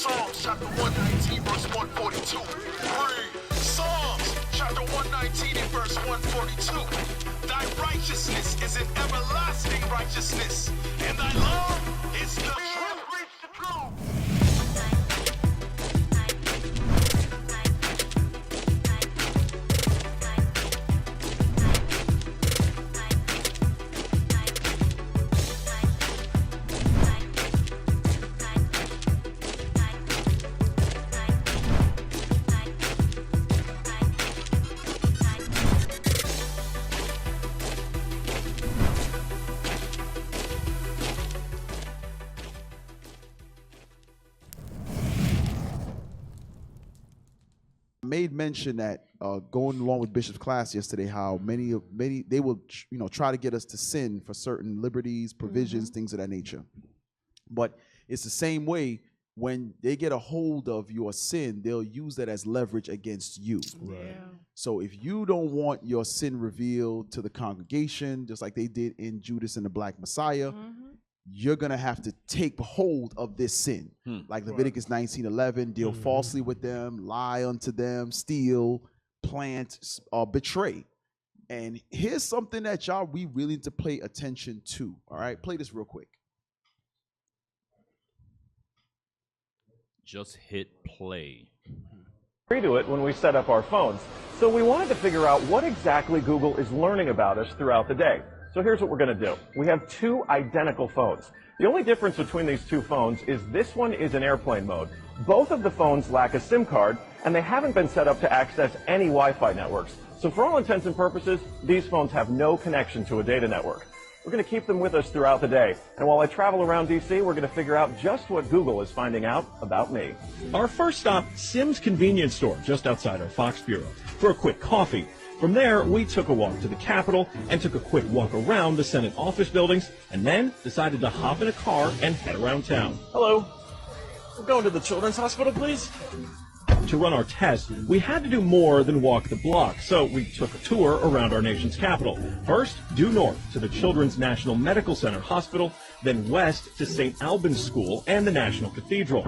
Psalms chapter 119 verse 142. Read. Psalms chapter 119 and verse 142. Thy righteousness is an everlasting righteousness, and thy love is the truth. Reach the truth. Made mention that going along with Bishop's class yesterday, how many they will try to get us to sin for certain liberties, provisions, things of that nature. But it's the same way when they get a hold of your sin, they'll use that as leverage against you. Right. Yeah. So if you don't want your sin revealed to the congregation, just like they did in Judas and the Black Messiah, you're going to have to take hold of this sin. Like Leviticus 19:11, deal falsely with them, lie unto them, steal, plant, betray. And here's something that we really need to pay attention to. All right, play this real quick. Just hit play. To it when we set up our phones. So we wanted to figure out what exactly Google is learning about us throughout the day. So here's what we're going to do. We have two identical phones. The only difference between these two phones is this one is in airplane mode. Both of the phones lack a SIM card, and they haven't been set up to access any Wi-Fi networks. So for all intents and purposes, these phones have no connection to a data network. We're going to keep them with us throughout the day. And while I travel around D.C., we're going to figure out just what Google is finding out about me. Our first stop, Sim's convenience store, just outside our Fox Bureau, for a quick coffee. From there, we took a walk to the Capitol and took a quick walk around the Senate office buildings, and then decided to hop in a car and head around town. Hello. We're going to the Children's Hospital, please. To run our test, we had to do more than walk the block, so we took a tour around our nation's capital. First, due north to the Children's National Medical Center Hospital, then west to St. Albans School and the National Cathedral.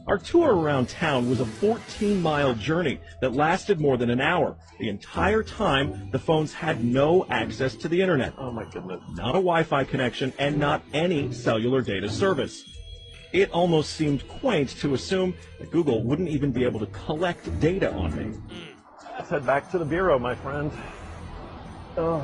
Our tour around town was a 14-mile journey that lasted more than an hour. The entire time, the phones had no access to the internet. Oh my goodness. Not a Wi-Fi connection and not any cellular data service. It almost seemed quaint to assume that Google wouldn't even be able to collect data on me. Let's head back to the Bureau, my friend. Oh,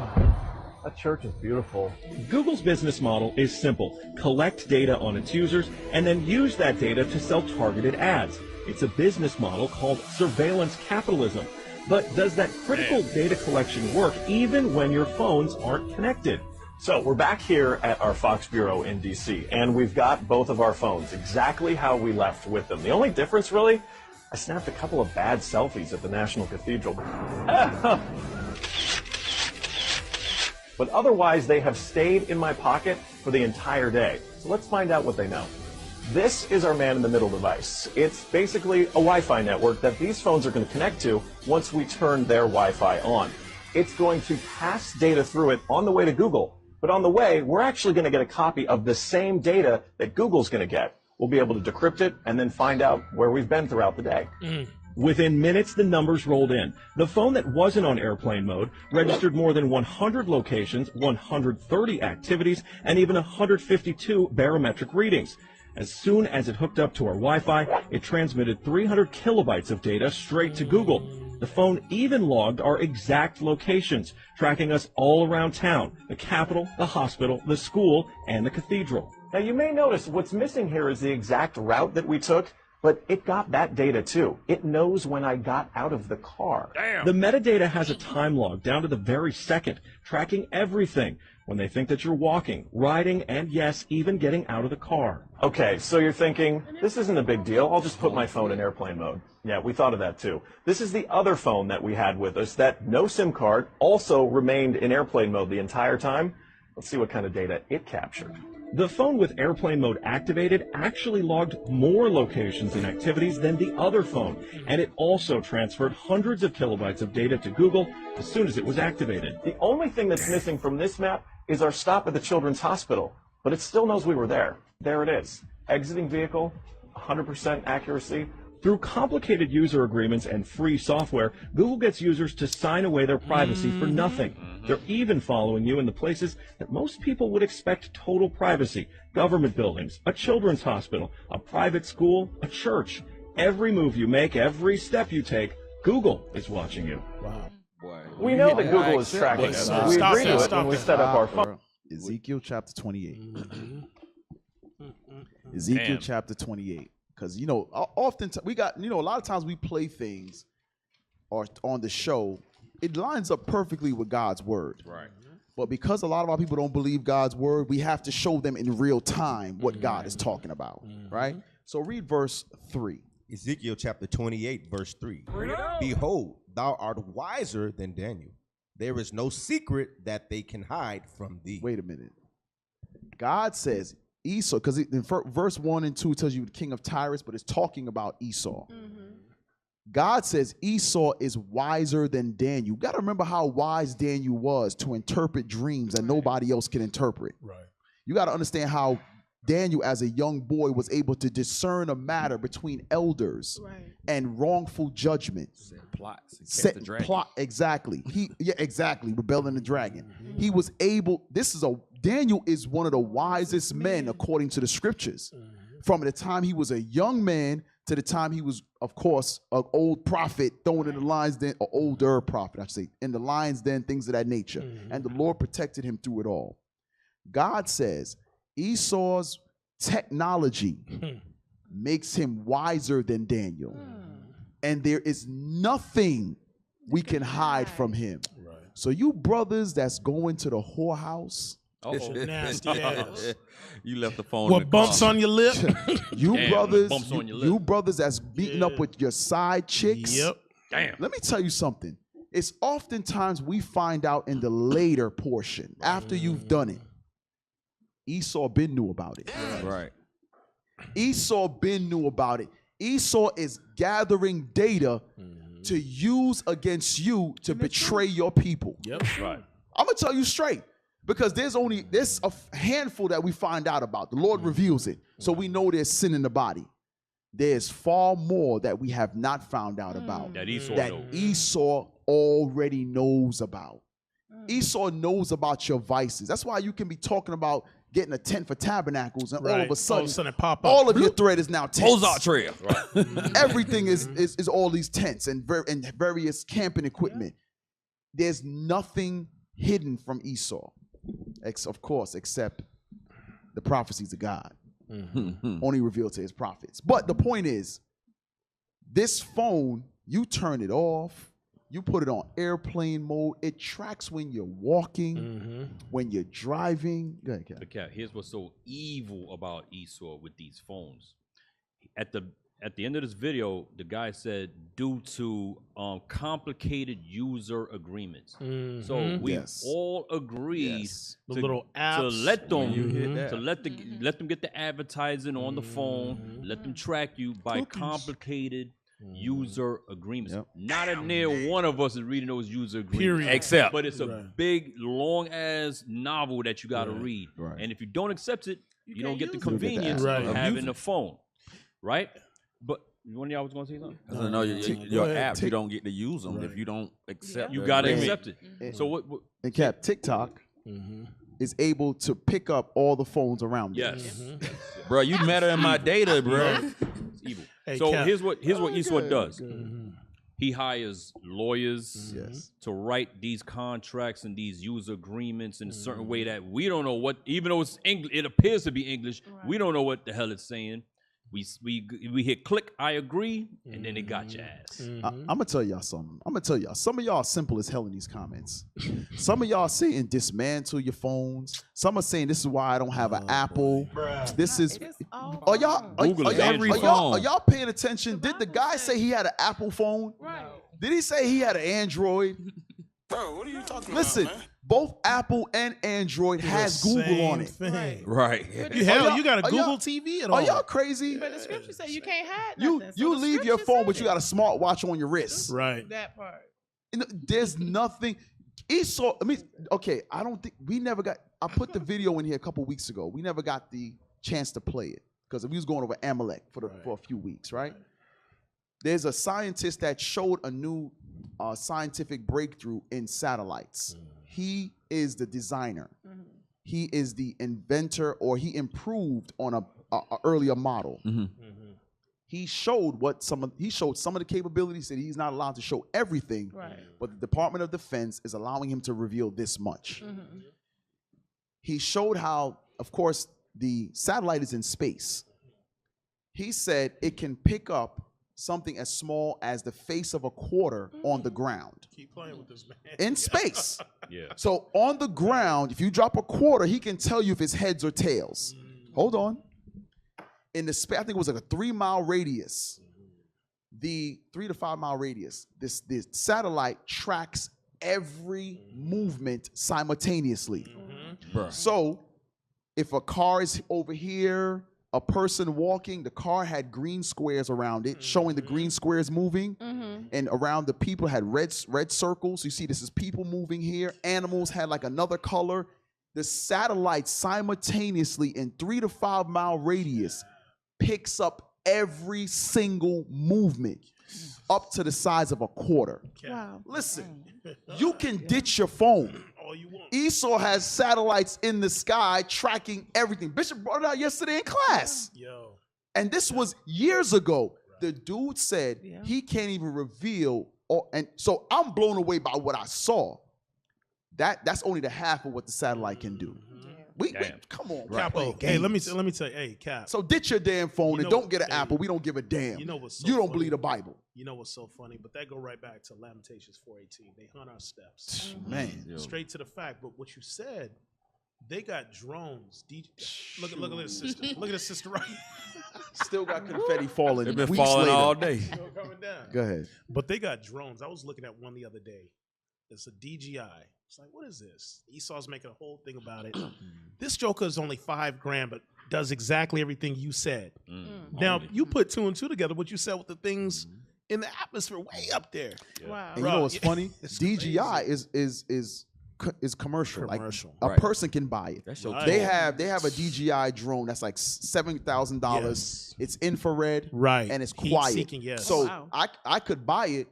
that church is beautiful. Google's business model is simple. Collect data on its users and then use that data to sell targeted ads. It's a business model called surveillance capitalism. But does that critical data collection work even when your phones aren't connected? So we're back here at our Fox Bureau in D.C., and we've got both of our phones exactly how we left with them. The only difference, really, I snapped a couple of bad selfies at the National Cathedral. But otherwise, they have stayed in my pocket for the entire day. So let's find out what they know. This is our man-in-the-middle device. It's basically a Wi-Fi network that these phones are going to connect to once we turn their Wi-Fi on. It's going to pass data through it on the way to Google. But on the way, we're actually going to get a copy of the same data that Google's going to get. We'll be able to decrypt it and then find out where we've been throughout the day. Within minutes, the numbers rolled in. The phone that wasn't on airplane mode registered more than 100 locations, 130 activities, and even 152 barometric readings. As soon as it hooked up to our Wi-Fi, it transmitted 300 kilobytes of data straight to Google. The phone even logged our exact locations, tracking us all around town, the Capitol, the hospital, the school, and the cathedral. Now you may notice what's missing here is the exact route that we took, but it got that data too. It knows when I got out of the car. The metadata has a time log down to the very second, tracking everything when they think that you're walking, riding, and yes, even getting out of the car. Okay, so you're thinking, this isn't a big deal. I'll just put my phone in airplane mode. Yeah, we thought of that too. This is the other phone that we had with us that no SIM card also remained in airplane mode the entire time. Let's see what kind of data it captured. The phone with airplane mode activated actually logged more locations and activities than the other phone, and it also transferred hundreds of kilobytes of data to Google as soon as it was activated. The only thing that's missing from this map is our stop at the Children's Hospital, but it still knows we were there. There it is. Exiting vehicle, 100% accuracy? Through complicated user agreements and free software, Google gets users to sign away their privacy for nothing. They're even following you in the places that most people would expect total privacy. Government buildings, a children's hospital, a private school, a church. Every move you make, every step you take, Google is watching you. Wow. We know that Google is tracking us. We agree to it when we set up our phone. Ezekiel chapter 28. Ezekiel chapter 28. Because, you know, often we got, you know, a lot of times we play things or on the show, it lines up perfectly with God's word. Right. But because a lot of our people don't believe God's word, we have to show them in real time what God is talking about, right? So read verse 3. Ezekiel chapter 28, verse 3. Behold, thou art wiser than Daniel. There is no secret that they can hide from thee. Wait a minute. God says Esau, because in verse 1 and 2 tells you the king of Tyrus, but it's talking about Esau. God says Esau is wiser than Daniel. You got to remember how wise Daniel was to interpret dreams that nobody else can interpret. Right. You got to understand how Daniel, as a young boy, was able to discern a matter between elders and wrongful judgments. Plots. Plot, exactly. Exactly. Rebelling the dragon. He was able. Daniel is one of the wisest men according to the scriptures. From the time he was a young man to the time he was, of course, an old prophet thrown in the lions den, or older prophet, I should say, in the lions den, things of that nature. And the Lord protected him through it all. God says Esau's technology makes him wiser than Daniel. And there is nothing we can hide from him. Right. So you brothers that's going to the whorehouse, nasty ass. You left the phone. What bumps on your lip? you brothers that's beating up with your side chicks. Yep. Damn. Let me tell you something. It's oftentimes we find out in the later portion, after you've done it. Esau been knew about it. Right. Esau been knew about it. Esau is gathering data to use against you to betray your people. Yep. Right. I'm gonna tell you straight, because there's a handful that we find out about. The Lord reveals it, so we know there's sin in the body. There's far more that we have not found out about That Esau that knows. Esau already knows about. Esau knows about your vices. That's why you can be talking about getting a tent for tabernacles, and all of a sudden it pop up. all of your thread is now tents. Ozark Trail. Right. Everything is all these tents and various camping equipment. There's nothing hidden from Esau, of course, except the prophecies of God. Only revealed to his prophets. But the point is, this phone, you turn it off, you put it on airplane mode, it tracks when you're walking, when you're driving. Go ahead, Kat. But Kat, here's what's so evil about Esau with these phones. At the end of this video, the guy said due to complicated user agreements. So we all agreed The little apps. to let them let them get the advertising on the phone, let them track you by complicated user agreements. Not a near one of us is reading those user agreements. Period. Except, but it's a big, long ass novel that you got to read. Right. And if you don't accept it, you don't get the use it. convenience Right. of having a phone, right? But one of y'all was going to say something. I don't know your ahead, apps. You don't get to use them if you don't accept. You the got to agreement. accept it. So what And Cap, TikTok is able to pick up all the phones around you. yes. Bro, you matter in my data, bro. It's evil. Hey, So Cap. here's what Esau does. He hires lawyers to write these contracts and these user agreements in a certain way that we don't know what, even though it's English, it appears to be English, we don't know what the hell it's saying. We hit click, I agree, and then it got your ass. I'm gonna tell y'all something. Some of y'all are simple as hell in these comments. Some of y'all are saying dismantle your phones. Some are saying this is why I don't have an Apple. This is. Are y'all paying attention? Did the guy say he had an Apple phone? Right. Did he say he had an Android? Bro, what are you talking Listen, about, man? both Apple and Android has Google on it. Right. You got a are Google y'all- TV at all? Are y'all crazy? But the scripture say you can't hide You nothing. you leave your phone, but you got a smartwatch on your wrist. Right. that part. You know, there's nothing. Esau. I mean, okay. I don't think we never got. I put the video in here a couple weeks ago. We never got the chance to play it. because we was going over Amalek for a few weeks, right? There's a scientist that showed a new scientific breakthrough in satellites. He is the designer. He is the inventor, or he improved on a earlier model. He showed some of the capabilities that he's not allowed to show everything, but the Department of Defense is allowing him to reveal this much. He showed how, of course, the satellite is in space. He said it can pick up something as small as the face of a quarter on the ground. Keep playing with this, man. In space. Yeah. So on the ground, if you drop a quarter, he can tell you if it's heads or tails. Hold on. In the space, I think it was like a 3-mile radius. The 3 to 5 mile radius. This satellite tracks every movement simultaneously. So if a car is over here, a person walking, the car had green squares around it, showing the green squares moving, and around the people had red circles. You see, this is people moving here. Animals had like another color. The satellite simultaneously in 3 to 5 mile radius picks up every single movement up to the size of a quarter. Wow. Listen, you can ditch your phone. All you want. Esau has satellites in the sky tracking everything. Bishop brought it out yesterday in class. Yo. And this was years ago. The dude said he can't even reveal. And so I'm blown away by what I saw. That's only the half of what the satellite can do. We come on, Capo. Hey, let me tell you. Hey, Cap. So ditch your damn phone and don't get an hey, Apple. We don't give a damn. You know what's so you don't funny? believe the Bible. You know what's so funny? But that go right back to Lamentations 4:18. They hunt our steps. Man. Straight to the fact. But what you said, they got drones. Look at this sister. Look at this sister right here. Still got confetti falling. They've been weeks falling later. all day. Still coming down. Go ahead. But they got drones. I was looking at one the other day. It's a DJI. It's like, what is this? Esau's making a whole thing about it. This Joker is only $5,000, but does exactly everything you said. Now, you put 2 and 2 together, what you said with the things in the atmosphere way up there. Wow. And you know what's funny? It's DJI crazy. is commercial. Commercial. Like a person can buy it. That's your Right. They have a DJI drone that's like $7,000. Yes. It's infrared, Right. and it's Heat quiet. seeking, yes. So Wow. I could buy it,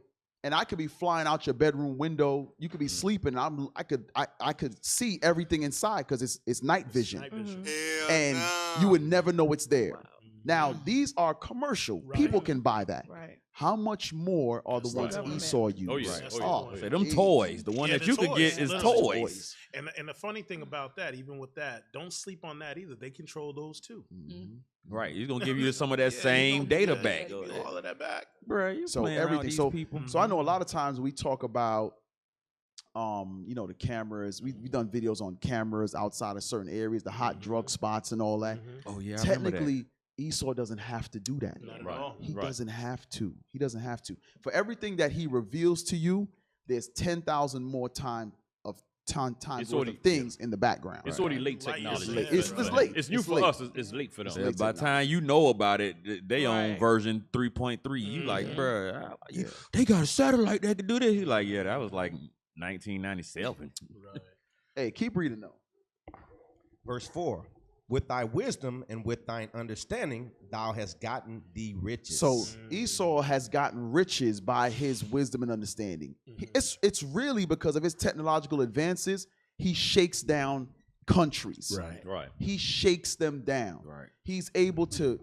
and I could be flying out your bedroom window. You could be sleeping. I could see everything inside because it's night vision, Night vision. and you would never know it's there. Now these are commercial. Right. People can buy that. Right. How much more are the That's ones right. Esau used? Oh, yeah. That's Oh, the yeah. point. Say them geez. toys. The one Yeah, that the you could toys, get is literally. toys. And the funny thing about that, even with that, don't sleep on that either. They control those too. Right. He's gonna give you some of that Yeah, same you data gonna back. get all of that back. Bruh, you So playing around with everything. these people. So I know a lot of times we talk about, the cameras. We've done videos on cameras outside of certain areas, the hot drug spots and all that. Oh yeah, I remember that. Technically, Esau doesn't have to do that. Not at Right. all. He Right. doesn't have to. He doesn't have to. For everything that he reveals to you, there's 10,000 more times It's worth already- of things in the background. It's already late Right. technology. It's late. It's late. It's new It's for late. us. It's late for them. late By the technology. time you know about it, they on Right. version 3.3. You like, Mhm. bruh, Yeah. they got a satellite that can do this. You like, yeah, that was like 1997. Right. Hey, keep reading though. Verse 4. With thy wisdom and with thine understanding, thou hast gotten the riches. So Esau has gotten riches by his wisdom and understanding. It's really because of his technological advances. He shakes down countries. Right. Right. He shakes them down. Right. He's able to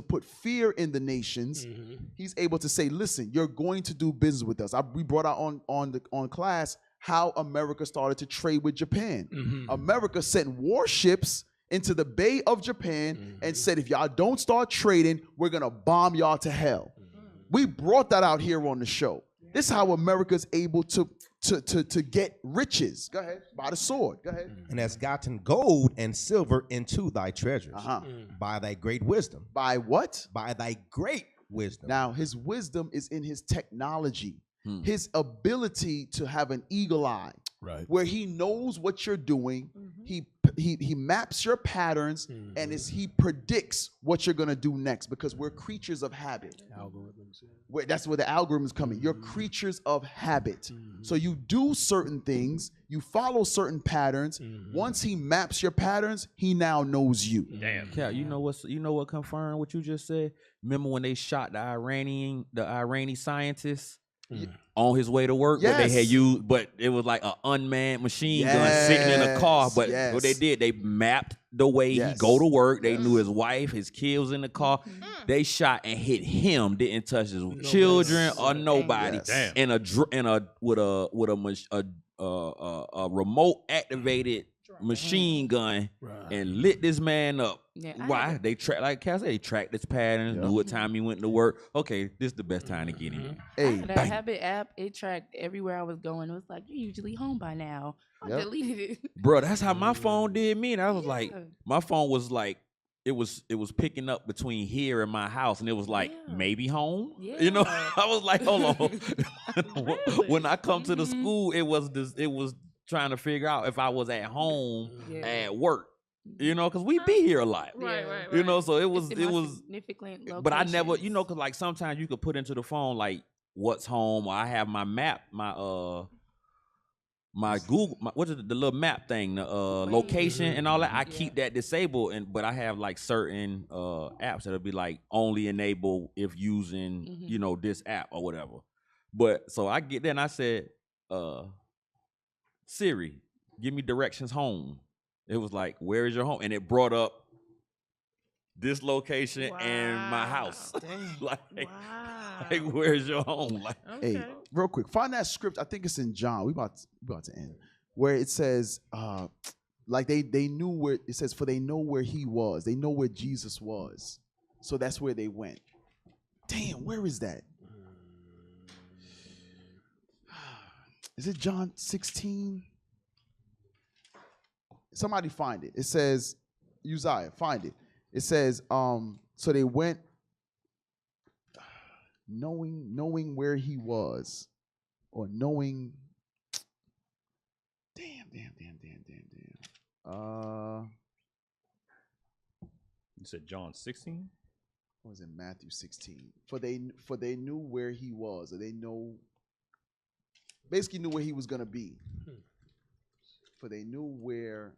put fear in the nations. He's able to say, "Listen, you're going to do business with us." We brought out on class how America started to trade with Japan. America sent warships into the Bay of Japan and said, "If y'all don't start trading, we're gonna bomb y'all to hell." We brought that out here on the show. This is how America's able to get riches. Go ahead. By the sword. Go ahead. and hast gotten gold and silver into thy treasures Mm. by thy great wisdom. By what? By thy great wisdom. Now, his wisdom is in his technology, his ability to have an eagle eye, Right. where he knows what you're doing. He maps your patterns, and he predicts what you're gonna do next, because we're creatures of habit. Algorithms. That's where the algorithms come in. You're creatures of habit. So you do certain things, you follow certain patterns. Once he maps your patterns, he now knows you. Damn. Cal, you know what confirmed what you just said? Remember when they shot the Iranian scientist on his way to work? But they had used, but it was like an unmanned machine gun sitting in a car. But what they did, they mapped the way he go to work. They knew his wife, his kids was in the car. They shot and hit him. Didn't touch his children or nobody. Damn. With a remote activated machine gun and lit this man up. Yeah, Why? They track, like Cal said, they tracked his patterns, knew what time he went to work. Okay, this is the best time to get him. Hey, That habit app, it tracked everywhere I was going. It was like, you're usually home by now. I deleted it. Bro, that's how my phone did me. And I was like, my phone was like, it was picking up between here and my house, and it was like maybe home. You know, I was like, hold on. When I come to the school, it was trying to figure out if I was at home at work. You know, because we be here a lot. Right. You know, so it was significant but I never, locations. you know, because like sometimes you could put into the phone like what's home, or I have my map, my Google, what is the little map thing, the location and all that. I keep that disabled, but I have like certain apps that'll be like only enable if using you know, this app or whatever. But so I get there and I said, Siri, give me directions home. It was like, where is your home? And it brought up this location and my house. like, where's your home? Like, hey, real quick, find that script. I think it's in John. We about to end, where it says, like they knew where it says, for they know where he was. They know where Jesus was, so that's where they went. Damn, where is that? Is it John 16? Somebody find it. It says, Uzziah, find it. It says, so they went knowing where he was, or knowing. Damn. You said John 16? What was it? Matthew 16. For they knew where he was, or they basically knew where he was gonna be. For they knew where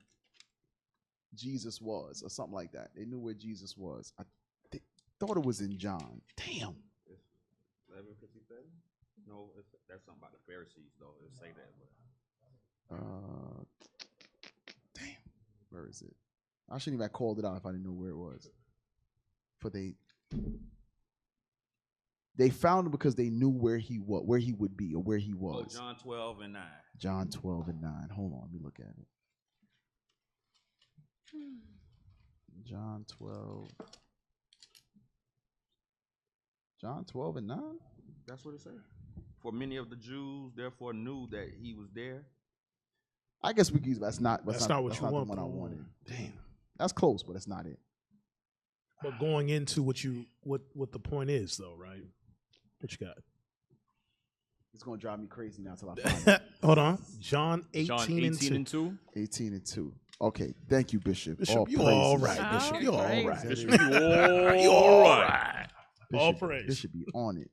Jesus was, or something like that. They knew where Jesus was. I thought it was in John. Damn. 11:57? No, that's something about the Pharisees, though. It'll say that. Damn. Where is it? I shouldn't even have called it out if I didn't know where it was. For they found him because they knew where he would be, or where he was. Oh, John 12:9. John 12:9. Hold on, let me look at it. John 12:9. That's what it says. For many of the Jews, therefore, knew that he was there. I guess we can use. That's not what you the want. one I wanted. Damn, that's close, but that's not it. But going into what the point is, though, right? What you got? It's gonna drive me crazy now till I find it. Hold on, John 18, John 18 and 2. 18:2. Okay, thank you, Bishop. Bishop, you all right, Oh, Bishop. You all praise. right. Bishop, you all right. All praise. Bishop be on it.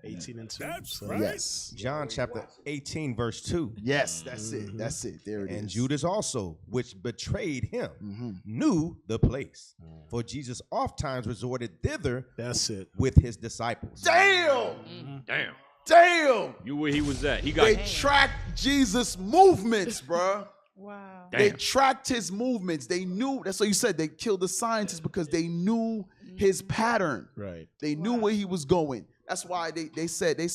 18 and 2. That's So- Yes. John chapter 18, verse 2. Yes, that's it. That's it. There it is. And Judas also, which betrayed him, knew the place. For Jesus oft times resorted thither That's it. with his disciples. Damn. Damn. Damn. You where he was at. He got They tracked Jesus' movements, bruh. Wow. They Damn. tracked his movements. They knew. That's what you said. They killed the scientists because they knew his pattern. Right. They knew where he was going. That's why they said they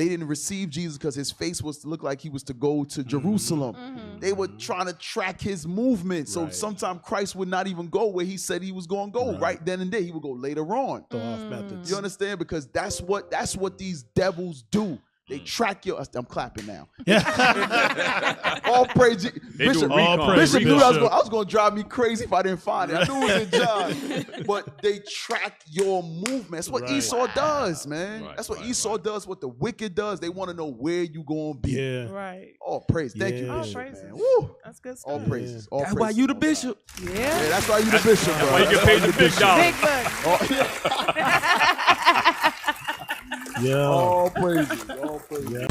didn't receive Jesus because his face was to look like he was to go to Jerusalem. They were trying to track his movement. So Right. sometimes Christ would not even go where he said he was going to go right then and there. He would go later on. Throw off methods. You understand? Because that's what these devils do. They track your. I'm clapping now. Yeah. All praise, Bishop. Bishop knew I was going to drive me crazy if I didn't find it. I knew it was in John, but they track your movement. That's what Esau does, man. That's what Esau does. What the wicked does. They want to know where you going to be. Yeah. Right. All praise. Thank you, All Bishop. praises. Man. Woo. That's good stuff. All praises. All That's praises. why you the bishop. Yeah. Yeah, that's why you the bishop, bro. That's why you get paid the big dollar. Big bucks. Yeah. All praises. All praises. Yeah.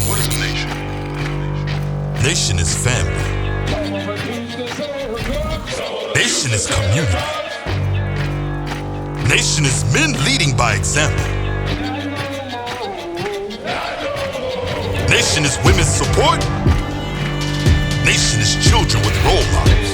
What is a nation? Nation is family. Nation is community. Nation is men leading by example. Nation is women's support. Nation is children with role models.